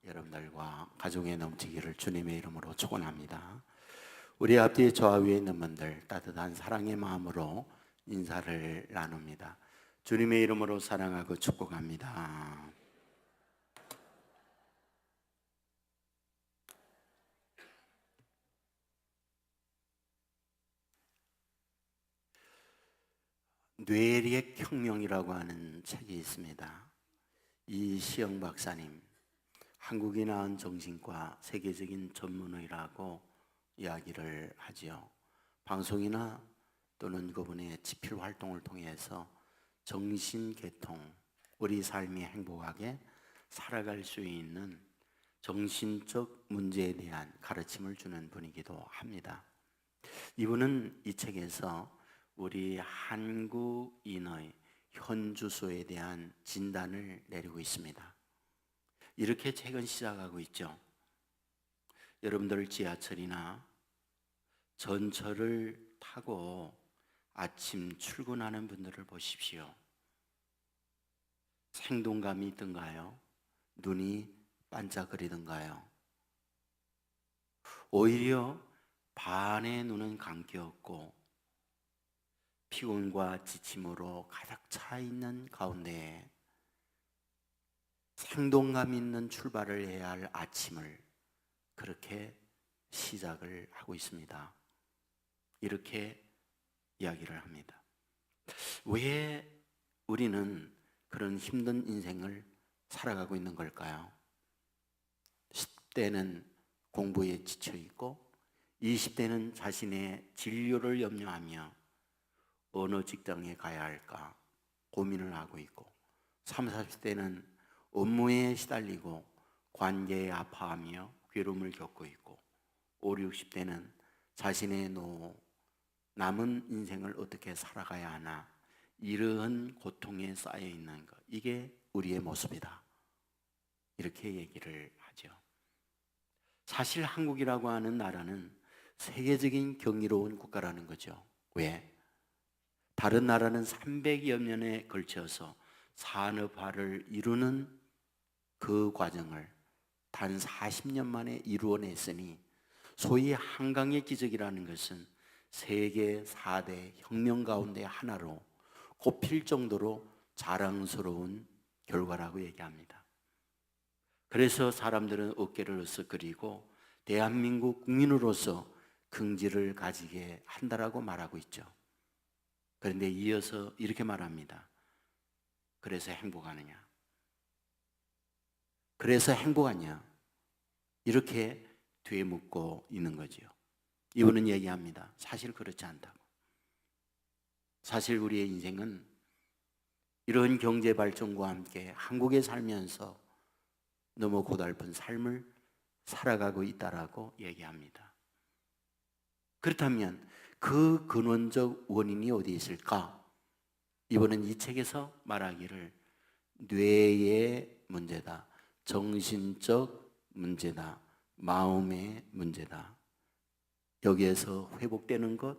여러분들과 가정에 넘치기를 주님의 이름으로 축원합니다. 우리 앞뒤에 저와 위에 있는 분들 따뜻한 사랑의 마음으로 인사를 나눕니다. 주님의 이름으로 사랑하고 축복합니다. 뇌리액혁명이라고 하는 책이 있습니다. 이시영 박사님, 한국이 낳은 정신과 세계적인 전문의라고 이야기를 하지요. 방송이나 또는 그분의 집필 활동을 통해서 정신계통, 우리 삶이 행복하게 살아갈 수 있는 정신적 문제에 대한 가르침을 주는 분이기도 합니다. 이분은 이 책에서 우리 한국인의 현주소에 대한 진단을 내리고 있습니다. 이렇게 책은 시작하고 있죠. 여러분들 지하철이나 전철을 타고 아침 출근하는 분들을 보십시오. 생동감이 있던가요? 눈이 반짝거리던가요? 오히려 반의 눈은 감겼고 피곤과 지침으로 가득 차 있는 가운데 생동감 있는 출발을 해야 할 아침을 그렇게 시작을 하고 있습니다. 이렇게 이야기를 합니다. 왜 우리는 그런 힘든 인생을 살아가고 있는 걸까요? 10대는 공부에 지쳐 있고 20대는 자신의 진로를 염려하며 어느 직장에 가야 할까 고민을 하고 있고 30, 40대는 업무에 시달리고 관계에 아파하며 괴로움을 겪고 있고 50, 60대는 자신의 노후, 남은 인생을 어떻게 살아가야 하나 이러한 고통에 쌓여 있는 것, 이게 우리의 모습이다. 이렇게 얘기를 하죠. 사실 한국이라고 하는 나라는 세계적인 경이로운 국가라는 거죠. 왜? 다른 나라는 300여 년에 걸쳐서 산업화를 이루는 그 과정을 단 40년 만에 이루어냈으니 소위 한강의 기적이라는 것은 세계 4대 혁명 가운데 하나로 꼽힐 정도로 자랑스러운 결과라고 얘기합니다. 그래서 사람들은 어깨를 으쓱거리고 대한민국 국민으로서 긍지를 가지게 한다라고 말하고 있죠. 그런데 이어서 이렇게 말합니다. 그래서 행복하느냐? 그래서 행복하냐? 이렇게 되묻고 있는 거지요. 이분은 얘기합니다. 사실 그렇지 않다고. 사실 우리의 인생은 이런 경제 발전과 함께 한국에 살면서 너무 고달픈 삶을 살아가고 있다라고 얘기합니다. 그렇다면 그 근원적 원인이 어디에 있을까? 이번엔 이 책에서 말하기를 뇌의 문제다, 정신적 문제다, 마음의 문제다. 여기에서 회복되는 것,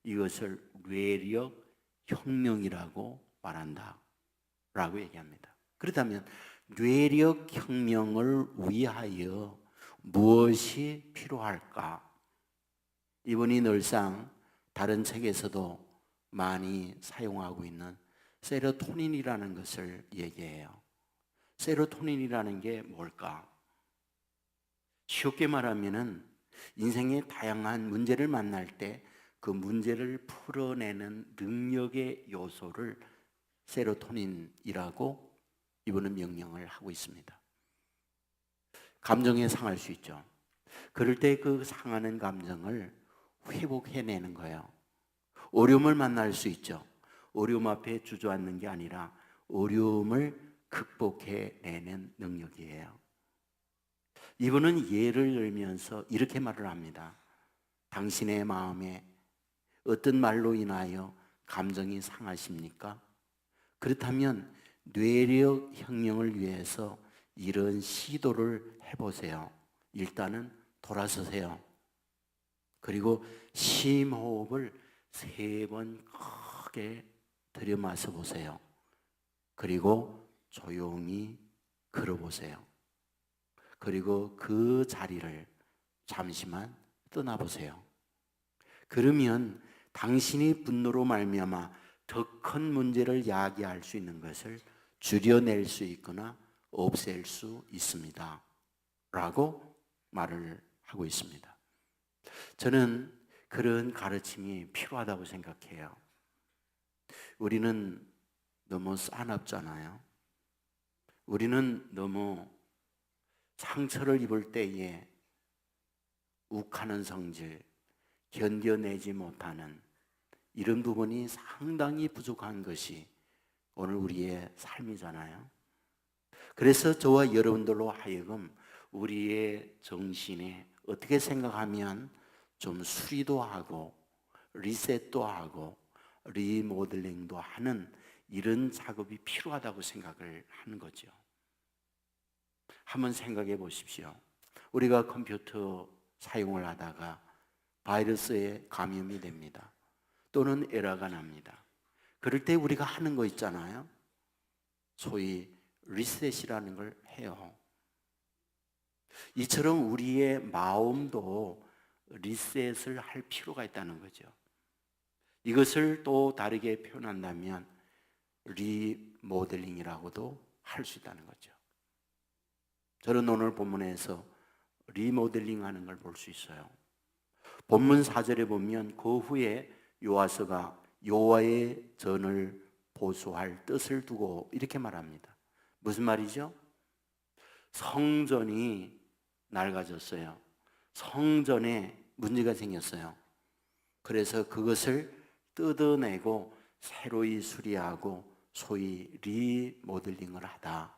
이것을 뇌력 혁명이라고 말한다 라고 얘기합니다. 그렇다면 뇌력 혁명을 위하여 무엇이 필요할까? 이분이 늘상 다른 책에서도 많이 사용하고 있는 세로토닌이라는 것을 얘기해요. 세로토닌이라는 게 뭘까? 쉽게 말하면은 인생의 다양한 문제를 만날 때 그 문제를 풀어내는 능력의 요소를 세로토닌이라고 이분은 명명을 하고 있습니다. 감정에 상할 수 있죠. 그럴 때 그 상하는 감정을 회복해내는 거예요. 어려움을 만날 수 있죠. 어려움 앞에 주저앉는 게 아니라 어려움을 극복해내는 능력이에요. 이분은 예를 들면서 이렇게 말을 합니다. 당신의 마음에 어떤 말로 인하여 감정이 상하십니까? 그렇다면 뇌력 혁명을 위해서 이런 시도를 해보세요. 일단은 돌아서세요. 그리고 심호흡을 3번 크게 들이마셔 보세요. 그리고 조용히 걸어보세요. 그리고 그 자리를 잠시만 떠나보세요. 그러면 당신이 분노로 말미암아 더 큰 문제를 야기할 수 있는 것을 줄여낼 수 있거나 없앨 수 있습니다 라고 말을 하고 있습니다. 저는 그런 가르침이 필요하다고 생각해요. 우리는 너무 싸납잖아요. 우리는 너무 상처를 입을 때에 욱하는 성질, 견뎌내지 못하는 이런 부분이 상당히 부족한 것이 오늘 우리의 삶이잖아요. 그래서 저와 여러분들로 하여금 우리의 정신에 어떻게 생각하면 좀 수리도 하고 리셋도 하고 리모델링도 하는 이런 작업이 필요하다고 생각을 하는 거죠. 한번 생각해 보십시오. 우리가 컴퓨터 사용을 하다가 바이러스에 감염이 됩니다. 또는 에러가 납니다. 그럴 때 우리가 하는 거 있잖아요. 소위 리셋이라는 걸 해요. 이처럼 우리의 마음도 리셋을 할 필요가 있다는 거죠. 이것을 또 다르게 표현한다면 리모델링이라고도 할 수 있다는 거죠. 저는 오늘 본문에서 리모델링 하는 걸 볼 수 있어요. 본문 4절에 보면 그 후에 요아스가 여호와의 전을 보수할 뜻을 두고 이렇게 말합니다. 무슨 말이죠? 성전이 낡아졌어요. 성전에 문제가 생겼어요. 그래서 그것을 뜯어내고 새로이 수리하고 소위 리모델링을 하다.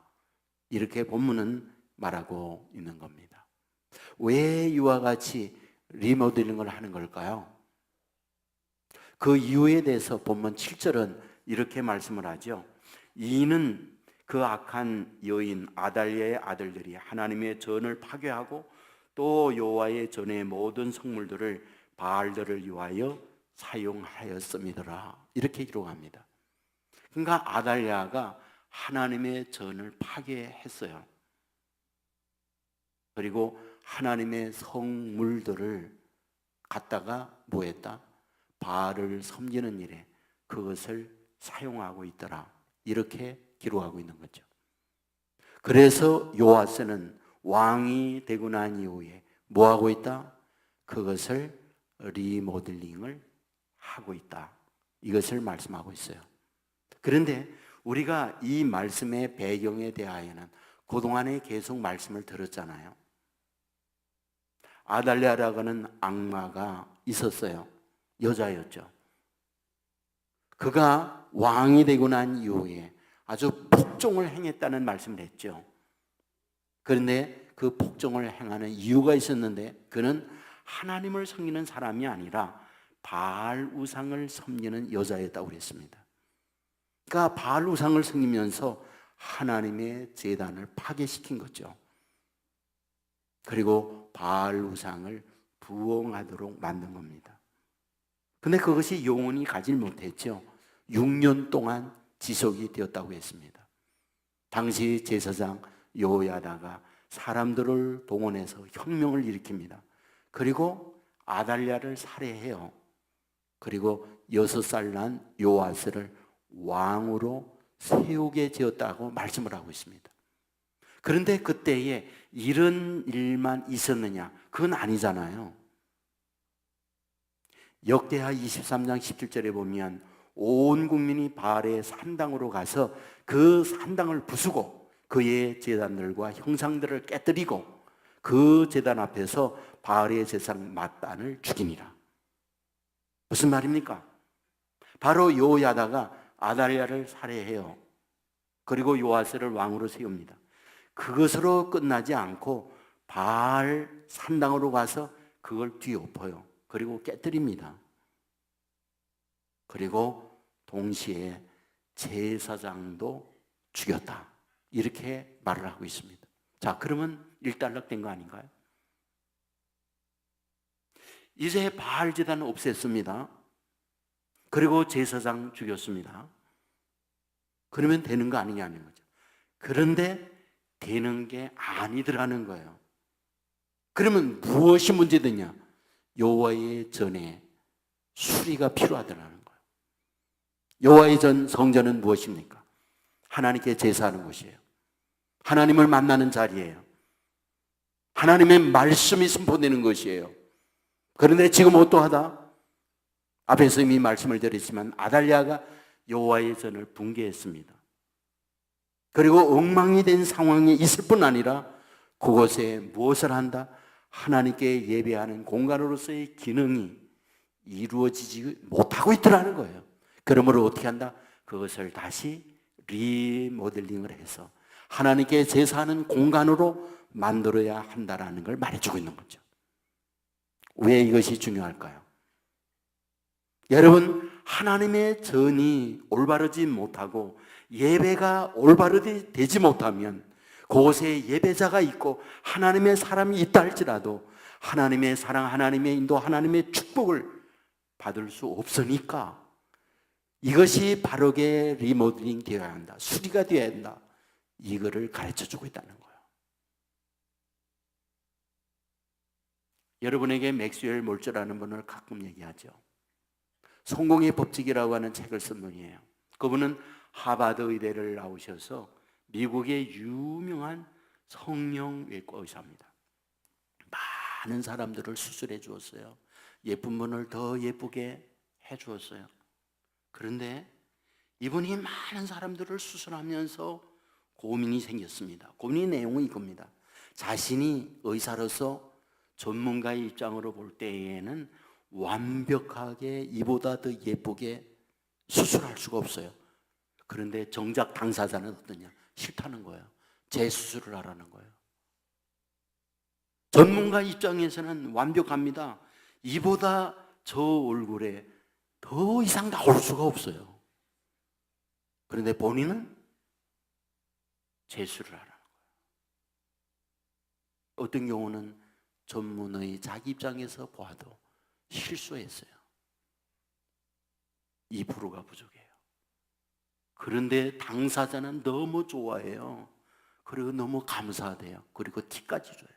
이렇게 본문은 말하고 있는 겁니다. 왜 이와 같이 리모델링을 하는 걸까요? 그 이유에 대해서 본문 7절은 이렇게 말씀을 하죠. 이는 그 악한 여인 아달랴의 아들들이 하나님의 전을 파괴하고 또 여호와의 전의 모든 성물들을 바알들을 위하여 사용하였음이더라. 이렇게 기록합니다. 그러니까 아달랴가 하나님의 전을 파괴했어요. 그리고 하나님의 성물들을 갖다가 뭐했다? 바알을 섬기는 일에 그것을 사용하고 있더라. 이렇게 기록하고 있는 거죠. 그래서 요아스는 왕이 되고 난 이후에 뭐 하고 있다? 그것을 리모델링을 하고 있다. 이것을 말씀하고 있어요. 그런데 우리가 이 말씀의 배경에 대하여는 그동안에 계속 말씀을 들었잖아요. 아달랴라고 하는 악마가 있었어요. 여자였죠. 그가 왕이 되고 난 이후에 아주 폭종을 행했다는 말씀을 했죠. 그런데 그 폭종을 행하는 이유가 있었는데 그는 하나님을 섬기는 사람이 아니라 바알 우상을 섬기는 여자였다고 그랬습니다. 그러니까 바알 우상을 섬기면서 하나님의 제단을 파괴시킨 거죠. 그리고 바알 우상을 부엉하도록 만든 겁니다. 근데 그것이 영원히 가질 못했죠. 6년 동안 지속이 되었다고 했습니다. 당시 제사장 여호야다가 사람들을 동원해서 혁명을 일으킵니다. 그리고 아달랴를 살해해요. 그리고 6살 난 요아스를 왕으로 세우게 되었다고 말씀을 하고 있습니다. 그런데 그때에 이런 일만 있었느냐? 그건 아니잖아요. 역대하 23장 17절에 보면 온 국민이 바알의 산당으로 가서 그 산당을 부수고 그의 제단들과 형상들을 깨뜨리고 그 제단 앞에서 바알의 제상 맏단을 죽이니라. 무슨 말입니까? 바로 여호야다가 아달랴를 살해해요. 그리고 요아스를 왕으로 세웁니다. 그것으로 끝나지 않고 바알 산당으로 가서 그걸 뒤엎어요. 그리고 깨뜨립니다. 그리고 동시에 제사장도 죽였다. 이렇게 말을 하고 있습니다. 자, 그러면 일단락된 거 아닌가요? 이제 바알 제단을 없앴습니다. 그리고 제사장 죽였습니다. 그러면 되는 거 아니냐는 거죠. 그런데 되는 게 아니더라는 거예요. 그러면 무엇이 문제되냐? 여호와의 전에 수리가 필요하더라는 거예요. 여호와의 전 성전은 무엇입니까? 하나님께 제사하는 곳이에요. 하나님을 만나는 자리예요. 하나님의 말씀이 선포되는 것이에요. 그런데 지금 어떠하다? 앞에서 이미 말씀을 드렸지만 아달랴가 여호와의 전을 붕괴했습니다. 그리고 엉망이 된 상황에 있을 뿐 아니라 그곳에 무엇을 한다? 하나님께 예배하는 공간으로서의 기능이 이루어지지 못하고 있더라는 거예요. 그러므로 어떻게 한다? 그것을 다시 리모델링을 해서 하나님께 제사하는 공간으로 만들어야 한다라는 걸 말해주고 있는 거죠. 왜 이것이 중요할까요? 여러분, 하나님의 전이 올바르지 못하고 예배가 올바르 되지 못하면 그곳에 예배자가 있고 하나님의 사람이 있다 할지라도 하나님의 사랑, 하나님의 인도, 하나님의 축복을 받을 수 없으니까 이것이 바르게 리모델링 되어야 한다, 수리가 되어야 한다, 이거를 가르쳐주고 있다는 거예요. 여러분에게 맥스웰 몰츠라는 분을 가끔 얘기하죠. 성공의 법칙이라고 하는 책을 쓴 분이에요. 그분은 하버드 의대를 나오셔서 미국의 유명한 성형외과 의사입니다. 많은 사람들을 수술해 주었어요. 예쁜 분을 더 예쁘게 해 주었어요. 그런데 이분이 많은 사람들을 수술하면서 고민이 생겼습니다. 고민의 내용은 이겁니다. 자신이 의사로서 전문가의 입장으로 볼 때에는 완벽하게 이보다 더 예쁘게 수술할 수가 없어요. 그런데 정작 당사자는 어떠냐? 싫다는 거예요. 재수술을 하라는 거예요. 전문가 입장에서는 완벽합니다. 이보다 저 얼굴에 더 이상 나올 수가 없어요. 그런데 본인은 재수를 하라는 거예요. 어떤 경우는 전문의 자기 입장에서 보아도 실수했어요. 2%가 부족해요. 그런데 당사자는 너무 좋아해요. 그리고 너무 감사하대요. 그리고 티까지 줘요.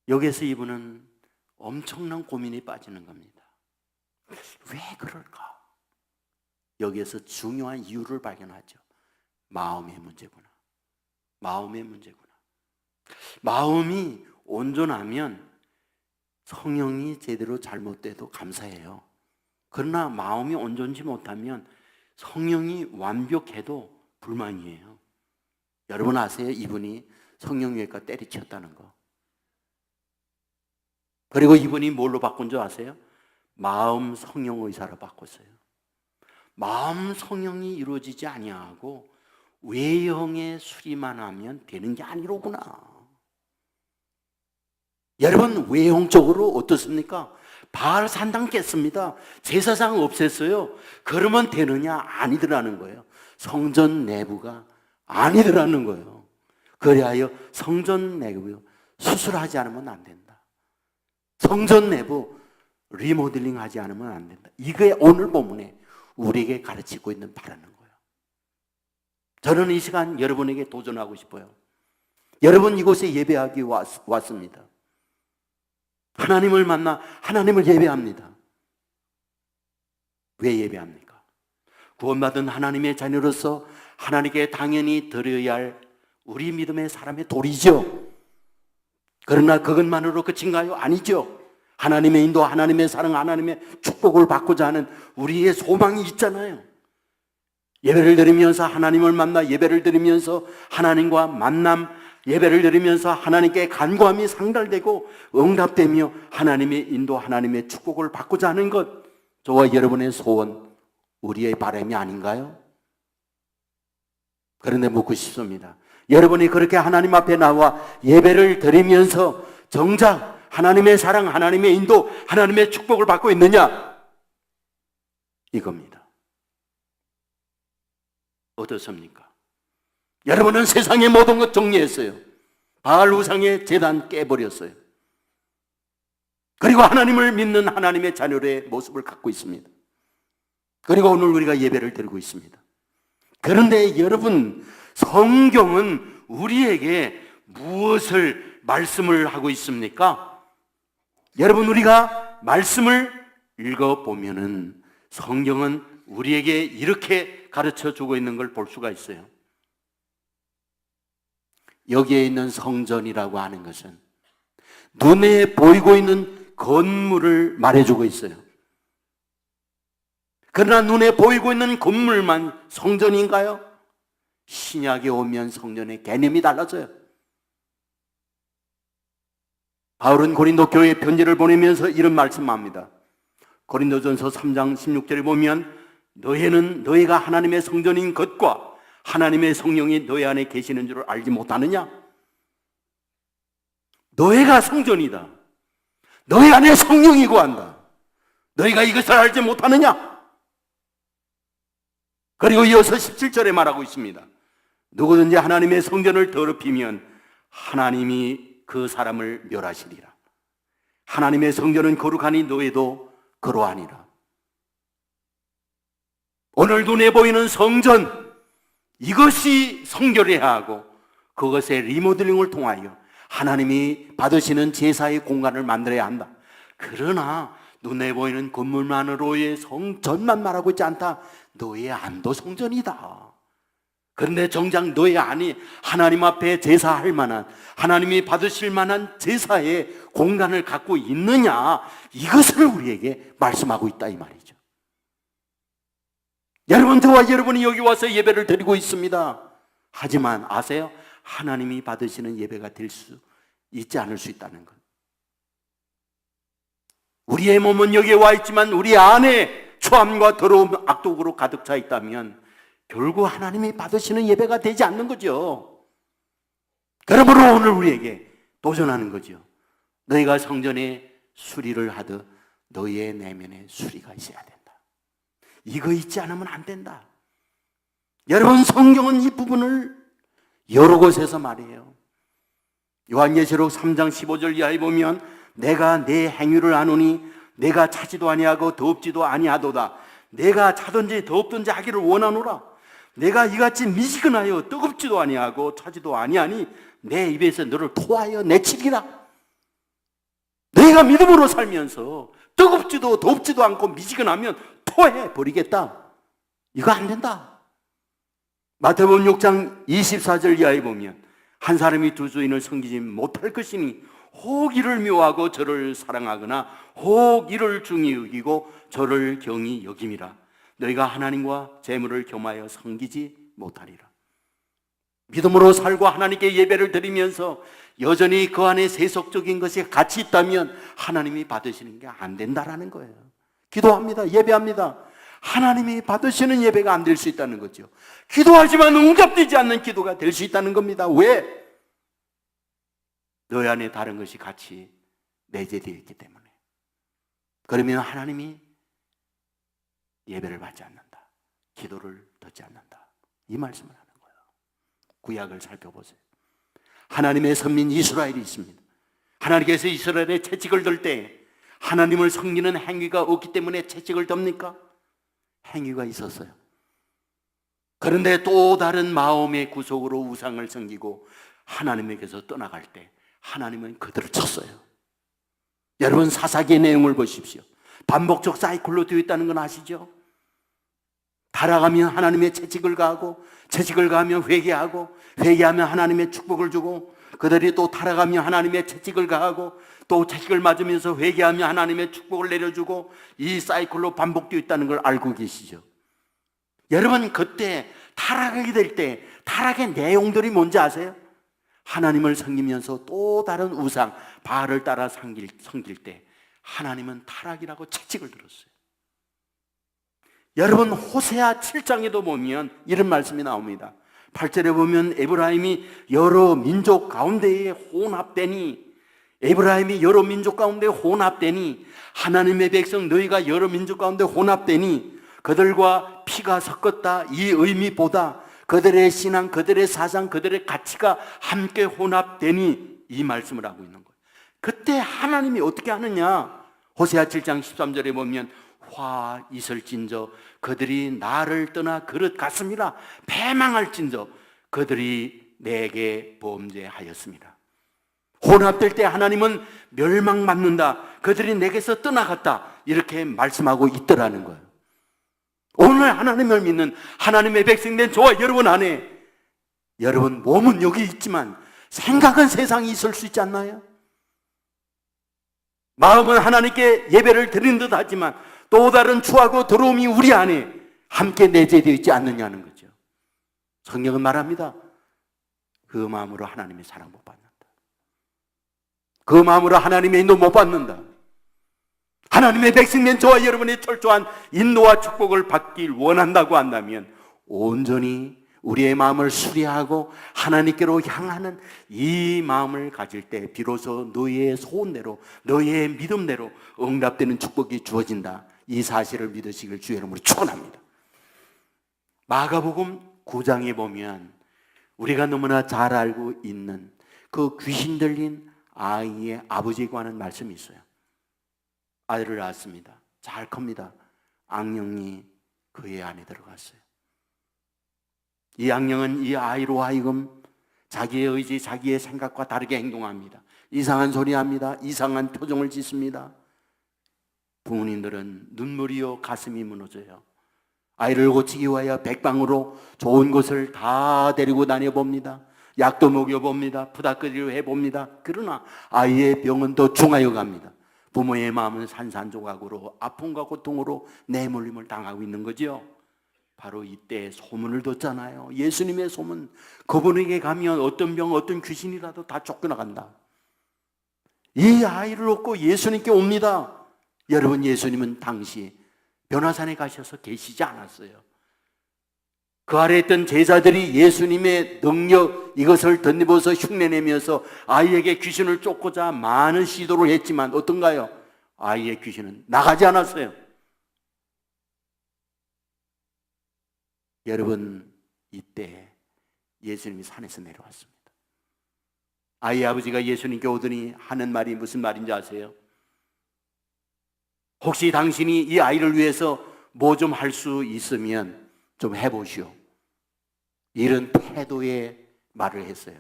여기에서 이분은 엄청난 고민에 빠지는 겁니다. 왜 그럴까? 여기에서 중요한 이유를 발견하죠. 마음의 문제구나. 마음의 문제구나. 마음이 온전하면 성령이 제대로 잘못돼도 감사해요. 그러나 마음이 온전치 못하면 성령이 완벽해도 불만이에요. 여러분 아세요? 이분이 성령외과 때리쳤다는 거. 그리고 이분이 뭘로 바꾼 줄 아세요? 마음 성령의사로 바꿨어요. 마음 성령이 이루어지지 아니하고 외형의 수리만 하면 되는 게 아니로구나. 여러분, 외형적으로 어떻습니까? 바알 산당 깼습니다. 제사장 없앴어요. 그러면 되느냐? 아니더라는 거예요. 성전 내부가 아니더라는 거예요. 그리하여 성전 내부 수술하지 않으면 안 된다. 성전 내부 리모델링 하지 않으면 안 된다. 이게 오늘 본문에 우리에게 가르치고 있는 바라는 거예요. 저는 이 시간 여러분에게 도전하고 싶어요. 여러분 이곳에 예배하기 왔습니다. 하나님을 만나 하나님을 예배합니다. 왜 예배합니까? 구원받은 하나님의 자녀로서 하나님께 당연히 드려야 할 우리 믿음의 사람의 도리죠. 그러나 그것만으로 끝인가요? 아니죠. 하나님의 인도, 하나님의 사랑, 하나님의 축복을 받고자 하는 우리의 소망이 있잖아요. 예배를 드리면서 하나님을 만나 예배를 드리면서 하나님과 만남, 예배를 드리면서 하나님께 간구함이 상달되고 응답되며 하나님의 인도, 하나님의 축복을 받고자 하는 것, 저와 여러분의 소원, 우리의 바람이 아닌가요? 그런데 묻고 싶습니다. 여러분이 그렇게 하나님 앞에 나와 예배를 드리면서 정작 하나님의 사랑, 하나님의 인도, 하나님의 축복을 받고 있느냐? 이겁니다. 어떻습니까? 여러분은 세상의 모든 것 정리했어요. 바알 우상의 제단 깨버렸어요. 그리고 하나님을 믿는 하나님의 자녀의 모습을 갖고 있습니다. 그리고 오늘 우리가 예배를 드리고 있습니다. 그런데 여러분, 성경은 우리에게 무엇을 말씀을 하고 있습니까? 여러분, 우리가 말씀을 읽어보면은 성경은 우리에게 이렇게 가르쳐 주고 있는 걸 볼 수가 있어요. 여기에 있는 성전이라고 하는 것은 눈에 보이고 있는 건물을 말해주고 있어요. 그러나 눈에 보이고 있는 건물만 성전인가요? 신약에 오면 성전의 개념이 달라져요. 바울은 고린도 교회에 편지를 보내면서 이런 말씀합니다. 고린도전서 3장 16절에 보면 너희가 하나님의 성전인 것과 하나님의 성령이 너희 안에 계시는 줄을 알지 못하느냐? 너희가 성전이다. 너희 안에 성령이 거한다. 너희가 이것을 알지 못하느냐? 그리고 이어서 17절에 말하고 있습니다. 누구든지 하나님의 성전을 더럽히면 하나님이 그 사람을 멸하시리라. 하나님의 성전은 거룩하니 너희도 그러하니라. 오늘 눈에 보이는 성전, 이것이 성결해야 하고 그것의 리모델링을 통하여 하나님이 받으시는 제사의 공간을 만들어야 한다. 그러나 눈에 보이는 건물만으로의 성전만 말하고 있지 않다. 너의 안도 성전이다. 그런데 정작 너의 안이 하나님 앞에 제사할 만한, 하나님이 받으실 만한 제사의 공간을 갖고 있느냐, 이것을 우리에게 말씀하고 있다 이 말이죠. 여러분, 저와 여러분이 여기 와서 예배를 드리고 있습니다. 하지만 아세요? 하나님이 받으시는 예배가 될 수 있지 않을 수 있다는 것. 우리의 몸은 여기에 와 있지만 우리 안에 추함과 더러움, 악독으로 가득 차 있다면 결국 하나님이 받으시는 예배가 되지 않는 거죠. 그러므로 오늘 우리에게 도전하는 거죠. 너희가 성전에 수리를 하듯 너희의 내면에 수리가 있어야 된다. 이거 있지 않으면 안 된다. 여러분, 성경은 이 부분을 여러 곳에서 말해요. 요한계시록 3장 15절 이하에 보면 내가 내 행위를 아노니 내가 차지도 아니하고 덥지도 아니하도다. 내가 차든지 덥든지 하기를 원하노라. 내가 이같이 미지근하여 뜨겁지도 아니하고 차지도 아니하니 내 입에서 너를 토하여 내치리라. 내가 믿음으로 살면서 뜨겁지도 덥지도 않고 미지근하면 토해 버리겠다. 이거 안 된다. 마태복음 6장 24절 이하에 보면 한 사람이 두 주인을 섬기지 못할 것이니 혹 이를 묘하고 저를 사랑하거나 혹 이를 중히 여기고 저를 경히 여김이라. 너희가 하나님과 재물을 겸하여 섬기지 못하리라. 믿음으로 살고 하나님께 예배를 드리면서 여전히 그 안에 세속적인 것이 같이 있다면 하나님이 받으시는 게 안 된다라는 거예요. 기도합니다. 예배합니다. 하나님이 받으시는 예배가 안 될 수 있다는 거죠. 기도하지만 응답되지 않는 기도가 될 수 있다는 겁니다. 왜? 너희 안에 다른 것이 같이 내재되어 있기 때문에. 그러면 하나님이 예배를 받지 않는다. 기도를 듣지 않는다. 이 말씀을 하는 거예요. 구약을 살펴보세요. 하나님의 선민 이스라엘이 있습니다. 하나님께서 이스라엘의 채찍을 들 때 하나님을 섬기는 행위가 없기 때문에 채찍을 듭니까? 행위가 있었어요. 그런데 또 다른 마음의 구속으로 우상을 섬기고 하나님에게서 떠나갈 때 하나님은 그들을 쳤어요. 여러분, 사사기의 내용을 보십시오. 반복적 사이클로 되어 있다는 건 아시죠? 타락하면 하나님의 채찍을 가하고, 채찍을 가하면 회개하고, 회개하면 하나님의 축복을 주고, 그들이 또 타락하면 하나님의 채찍을 가하고, 또 채찍을 맞으면서 회개하면 하나님의 축복을 내려주고, 이 사이클로 반복되어 있다는 걸 알고 계시죠? 여러분, 그때 타락하게 될 때 타락의 내용들이 뭔지 아세요? 하나님을 섬기면서 또 다른 우상 바알을 따라 섬길 때 하나님은 타락이라고 채찍을 들었어요. 여러분, 호세아 7장에도 보면 이런 말씀이 나옵니다. 8절에 보면 에브라임이 여러 민족 가운데에 혼합되니, 에브라임이 여러 민족 가운데 혼합되니, 하나님의 백성 너희가 여러 민족 가운데 혼합되니 그들과 피가 섞었다. 이 의미보다 그들의 신앙, 그들의 사상, 그들의 가치가 함께 혼합되니, 이 말씀을 하고 있는 거예요. 그때 하나님이 어떻게 하느냐? 호세아 7장 13절에 보면 화 있을진저 그들이 나를 떠나 그릇 같습니다. 패망할진저 그들이 내게 범죄하였습니다. 혼합될 때 하나님은 멸망받는다, 그들이 내게서 떠나갔다, 이렇게 말씀하고 있더라는 거예요. 오늘 하나님을 믿는 하나님의 백성된 저와 여러분 안에, 여러분 몸은 여기 있지만 생각은 세상에 있을 수 있지 않나요? 마음은 하나님께 예배를 드린 듯 하지만 또 다른 추하고 더러움이 우리 안에 함께 내재되어 있지 않느냐는 거죠. 성경은 말합니다. 그 마음으로 하나님의 사랑 못 받는다. 그 마음으로 하나님의 인도 못 받는다. 하나님의 백성된 저와 여러분이 철저한 인도와 축복을 받길 원한다고 한다면 온전히 우리의 마음을 수리하고 하나님께로 향하는 이 마음을 가질 때 비로소 너희의 소원대로, 너희의 믿음대로 응답되는 축복이 주어진다. 이 사실을 믿으시길 주의 이름으로 축원합니다. 마가복음 9장에 보면 우리가 너무나 잘 알고 있는 그 귀신 들린 아이의 아버지에 관한 말씀이 있어요. 아이를 낳았습니다. 잘 큽니다. 악령이 그의 안에 들어갔어요. 이 악령은 이 아이로 하여금 자기의 의지, 자기의 생각과 다르게 행동합니다. 이상한 소리 합니다. 이상한 표정을 짓습니다. 부모님들은 눈물이요 가슴이 무너져요. 아이를 고치기 위하여 백방으로 좋은 곳을 다 데리고 다녀봅니다. 약도 먹여봅니다. 푸다끄리로 해봅니다. 그러나 아이의 병은 더 중하여 갑니다. 부모의 마음은 산산조각으로 아픔과 고통으로 내몰림을 당하고 있는 거죠. 바로 이때 소문을 듣잖아요. 예수님의 소문. 그분에게 가면 어떤 병, 어떤 귀신이라도 다 쫓겨나간다. 이 아이를 얻고 예수님께 옵니다. 여러분, 예수님은 당시 변화산에 가셔서 계시지 않았어요. 그 아래 있던 제자들이 예수님의 능력 이것을 덧입어서 흉내내면서 아이에게 귀신을 쫓고자 많은 시도를 했지만 어떤가요? 아이의 귀신은 나가지 않았어요. 여러분, 이때 예수님이 산에서 내려왔습니다. 아이 아버지가 예수님께 오더니 하는 말이 무슨 말인지 아세요? 혹시 당신이 이 아이를 위해서 뭐 좀 할 수 있으면 좀 해보시오. 이런 태도의 말을 했어요.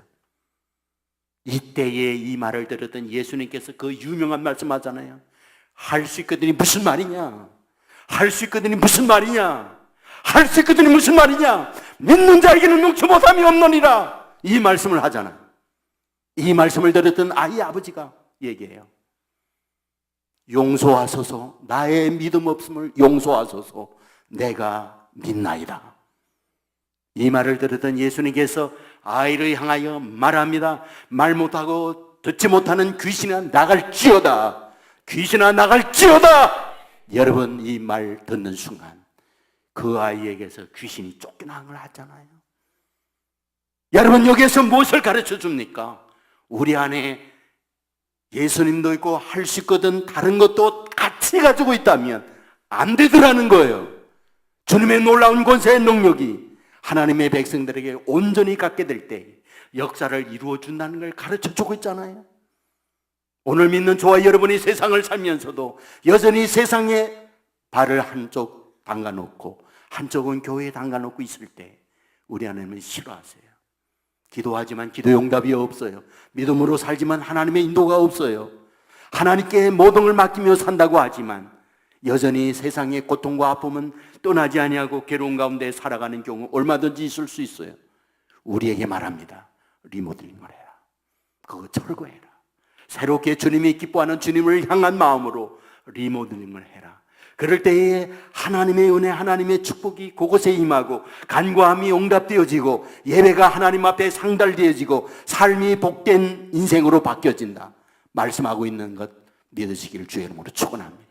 이때에 이 말을 들었던 예수님께서 그 유명한 말씀 하잖아요. 할 수 있거든이 무슨 말이냐? 할 수 있거든이 무슨 말이냐? 할 수 있거든이 무슨 말이냐? 믿는 자에게는 능치 못함이 없느니라. 이 말씀을 하잖아. 이 말씀을 들었던 아이 아버지가 얘기해요. 용서하소서, 나의 믿음 없음을 용서하소서, 내가 믿나이다. 이 말을 들었던 예수님께서 아이를 향하여 말합니다. 말 못하고 듣지 못하는 귀신아 나갈지어다. 귀신아 나갈지어다. 여러분, 이 말 듣는 순간 그 아이에게서 귀신이 쫓겨나는 걸 하잖아요. 여러분, 여기에서 무엇을 가르쳐 줍니까? 우리 안에 예수님도 있고 할 수 있거든 다른 것도 같이 가지고 있다면 안 되더라는 거예요. 주님의 놀라운 권세의 능력이 하나님의 백성들에게 온전히 갖게 될 때 역사를 이루어 준다는 걸 가르쳐 주고 있잖아요. 오늘 믿는 저와 여러분이 세상을 살면서도 여전히 세상에 발을 한쪽 담가놓고 한쪽은 교회에 담가놓고 있을 때 우리 하나님은 싫어하세요. 기도하지만 기도 응답이 없어요. 믿음으로 살지만 하나님의 인도가 없어요. 하나님께 모든 걸 맡기며 산다고 하지만 여전히 세상의 고통과 아픔은 떠나지 아니하고 괴로운 가운데 살아가는 경우 얼마든지 있을 수 있어요. 우리에게 말합니다. 리모델링을 해라. 그거 철거해라. 새롭게 주님이 기뻐하는 주님을 향한 마음으로 리모델링을 해라. 그럴 때에 하나님의 은혜, 하나님의 축복이 그곳에 임하고 간구함이 응답되어지고 예배가 하나님 앞에 상달되어지고 삶이 복된 인생으로 바뀌어진다. 말씀하고 있는 것 믿으시기를 주의 이름으로 축원합니다.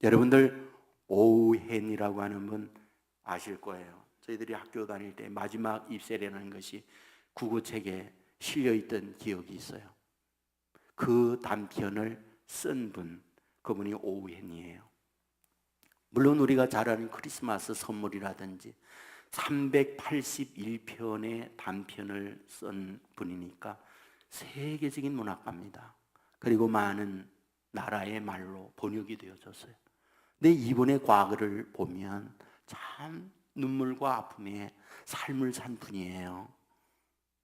여러분들 오우헨이라고 하는 분 아실 거예요. 저희들이 학교 다닐 때 마지막 입세라는 것이 국어책에 실려있던 기억이 있어요. 그 단편을 쓴 분, 그분이 오우헨이에요. 물론 우리가 잘 아는 크리스마스 선물이라든지 381편의 단편을 쓴 분이니까 세계적인 문학가입니다. 그리고 많은 나라의 말로 번역이 되어졌어요. 근데 이분의 과거를 보면 참 눈물과 아픔에 삶을 산 분이에요.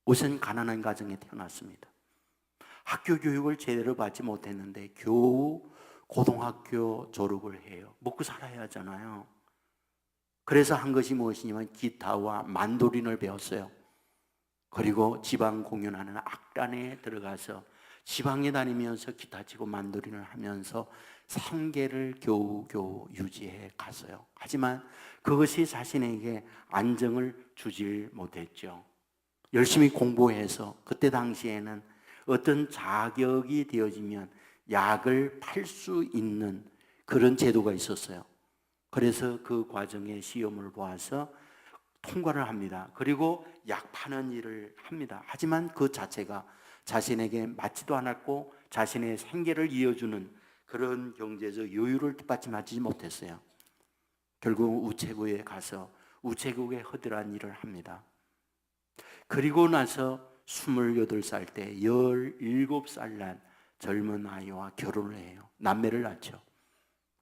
우선 가난한 가정에 태어났습니다. 학교 교육을 제대로 받지 못했는데 겨우 고등학교 졸업을 해요. 먹고 살아야 하잖아요. 그래서 한 것이 무엇이냐면 기타와 만도린을 배웠어요. 그리고 지방 공연하는 악단에 들어가서 지방에 다니면서 기타 치고 만도린을 하면서 생계를 겨우겨우 유지해 갔어요. 하지만 그것이 자신에게 안정을 주질 못했죠. 열심히 공부해서 그때 당시에는 어떤 자격이 되어지면 약을 팔 수 있는 그런 제도가 있었어요. 그래서 그 과정에 시험을 보아서 통과를 합니다. 그리고 약 파는 일을 합니다. 하지만 그 자체가 자신에게 맞지도 않았고 자신의 생계를 이어주는 그런 경제적 여유를 뒷받침하지 못했어요. 결국 우체국에 가서 우체국에 허드렛 일을 합니다. 그리고 나서 28살 때 17살 난 젊은 아이와 결혼을 해요. 남매를 낳죠.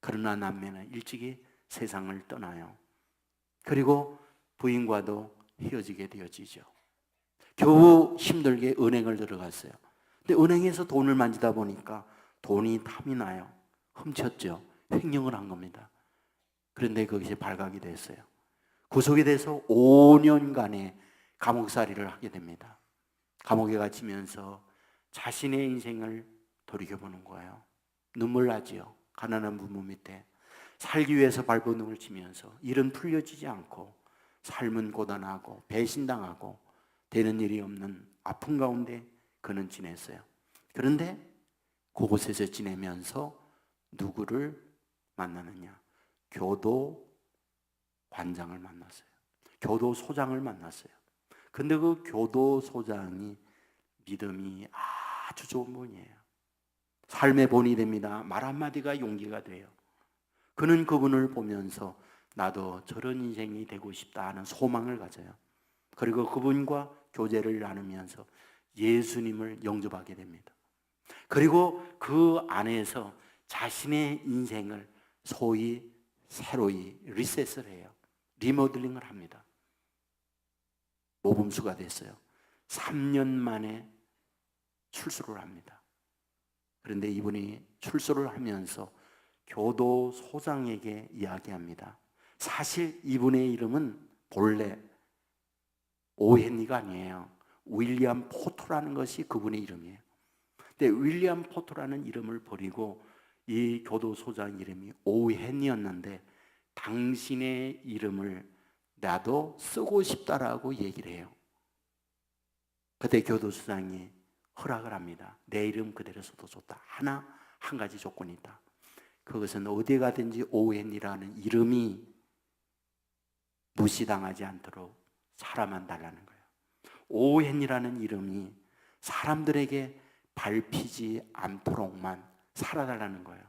그러나 남매는 일찍이 세상을 떠나요. 그리고 부인과도 헤어지게 되어지죠. 겨우 힘들게 은행을 들어갔어요. 근데 은행에서 돈을 만지다 보니까 돈이 탐이 나요. 훔쳤죠. 횡령을 한 겁니다. 그런데 거기서 발각이 됐어요. 구속이 돼서 5년간의 감옥살이를 하게 됩니다. 감옥에 갇히면서 자신의 인생을 돌이켜보는 거예요. 눈물 나지요. 가난한 부모 밑에 살기 위해서 발버둥을 치면서 일은 풀려지지 않고 삶은 고단하고 배신당하고 되는 일이 없는 아픔 가운데 그는 지냈어요. 그런데 그곳에서 지내면서 누구를 만나느냐? 교도 관장을 만났어요. 교도 소장을 만났어요. 근데 그 교도 소장이 믿음이 아주 좋은 분이에요. 삶의 본이 됩니다. 말 한마디가 용기가 돼요. 그는 그분을 보면서 나도 저런 인생이 되고 싶다 하는 소망을 가져요. 그리고 그분과 교제를 나누면서 예수님을 영접하게 됩니다. 그리고 그 안에서 자신의 인생을 소위 새로이 리셋을 해요. 리모델링을 합니다. 모범수가 됐어요. 3년 만에 출소를 합니다. 그런데 이분이 출소를 하면서 교도소장에게 이야기합니다. 사실 이분의 이름은 본래 오헨리가 아니에요. 윌리엄 포토라는 것이 그분의 이름이에요. 근데 윌리엄 포토라는 이름을 버리고 이 교도소장 이름이 오헨이었는데 당신의 이름을 나도 쓰고 싶다라고 얘기를 해요. 그때 교도소장이 허락을 합니다. 내 이름 그대로 써도 좋다. 한 가지 조건이 있다. 그것은 어디 가든지 오헨이라는 이름이 무시당하지 않도록 살아만 달라는 거예요. 오헨이라는 이름이 사람들에게 밟히지 않도록만 살아달라는 거예요.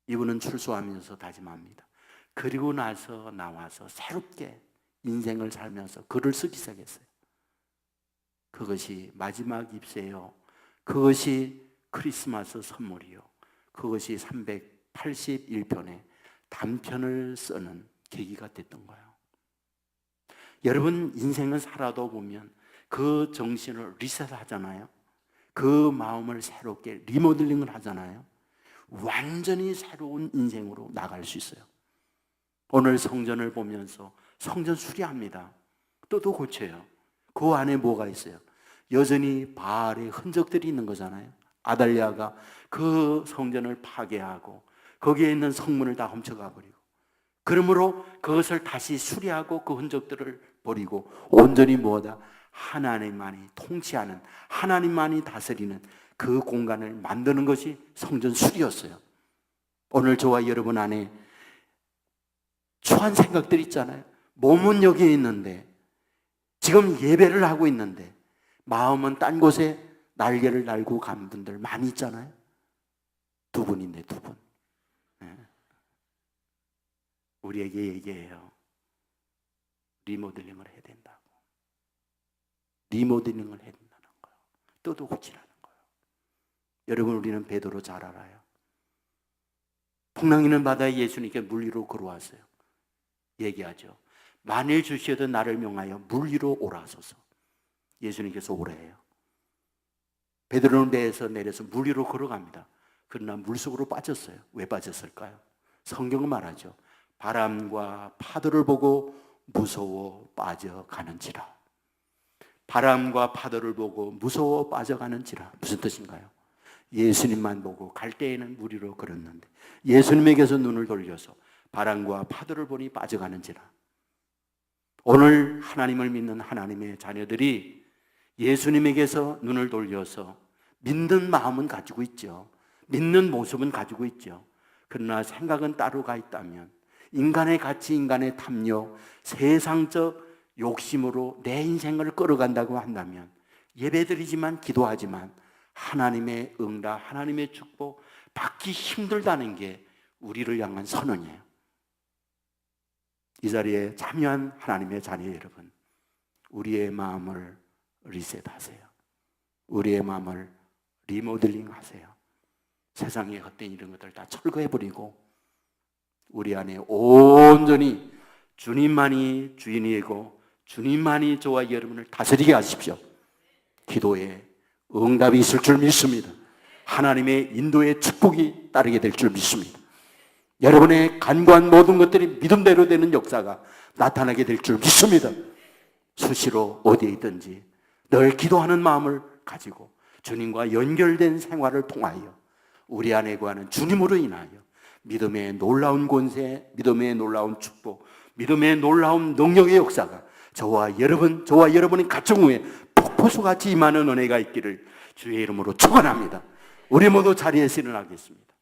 이분은 출소하면서 다짐합니다. 그리고 나서 나와서 새롭게 인생을 살면서 글을 쓰기 시작했어요. 그것이 마지막 입세요. 그것이 크리스마스 선물이요. 그것이 381편의 단편을 쓰는 계기가 됐던 거예요. 여러분 인생을 살아도 보면 그 정신을 리셋하잖아요. 그 마음을 새롭게 리모델링을 하잖아요. 완전히 새로운 인생으로 나갈 수 있어요. 오늘 성전을 보면서 성전 수리합니다. 또 고쳐요. 그 안에 뭐가 있어요? 여전히 바알의 흔적들이 있는 거잖아요. 아달랴가 그 성전을 파괴하고 거기에 있는 성문을 다 훔쳐가 버리고, 그러므로 그것을 다시 수리하고 그 흔적들을 버리고 온전히 뭐다? 하나님만이 통치하는, 하나님만이 다스리는 그 공간을 만드는 것이 성전 수리였어요. 오늘 저와 여러분 안에 추한 생각들 있잖아요. 몸은 여기 있는데, 지금 예배를 하고 있는데 마음은 딴 곳에 날개를 달고 간 분들 많이 있잖아요. 두 분인데 두 분. 우리에게 얘기해요. 리모델링을 해야 된다고. 리모델링을 해야 된다는 거예요. 또 고치라는 거예요. 여러분, 우리는 베드로 잘 알아요. 풍랑 있는 바다에 예수님께 물 위로 걸어왔어요. 얘기하죠. 만일 주시어도 나를 명하여 물 위로 오라소서. 예수님께서 오래요. 베드로는 배에서 내려서 물 위로 걸어갑니다. 그러나 물속으로 빠졌어요. 왜 빠졌을까요? 성경은 말하죠. 바람과 파도를 보고 무서워 빠져가는지라. 바람과 파도를 보고 무서워 빠져가는지라. 무슨 뜻인가요? 예수님만 보고 갈 때에는 물 위로 걸었는데 예수님에게서 눈을 돌려서 바람과 파도를 보니 빠져가는지라. 오늘 하나님을 믿는 하나님의 자녀들이 예수님에게서 눈을 돌려서 믿는 마음은 가지고 있죠. 믿는 모습은 가지고 있죠. 그러나 생각은 따로 가 있다면 인간의 가치, 인간의 탐욕, 세상적 욕심으로 내 인생을 끌어간다고 한다면 예배드리지만 기도하지만 하나님의 응답, 하나님의 축복 받기 힘들다는 게 우리를 향한 선언이에요. 이 자리에 참여한 하나님의 자녀 여러분, 우리의 마음을 리셋하세요. 우리의 마음을 리모델링 하세요. 세상의 헛된 이런 것들 다 철거해버리고 우리 안에 온전히 주님만이 주인이고 주님만이 저와 여러분을 다스리게 하십시오. 기도에 응답이 있을 줄 믿습니다. 하나님의 인도의 축복이 따르게 될 줄 믿습니다. 여러분의 간구한 모든 것들이 믿음대로 되는 역사가 나타나게 될 줄 믿습니다. 수시로 어디에 있든지 늘 기도하는 마음을 가지고 주님과 연결된 생활을 통하여 우리 안에 구하는 주님으로 인하여 믿음의 놀라운 권세, 믿음의 놀라운 축복, 믿음의 놀라운 능력의 역사가 저와 여러분의 가정 위에 폭포수같이 임하는 은혜가 있기를 주의 이름으로 축원합니다. 우리 모두 자리에서 일어나겠습니다.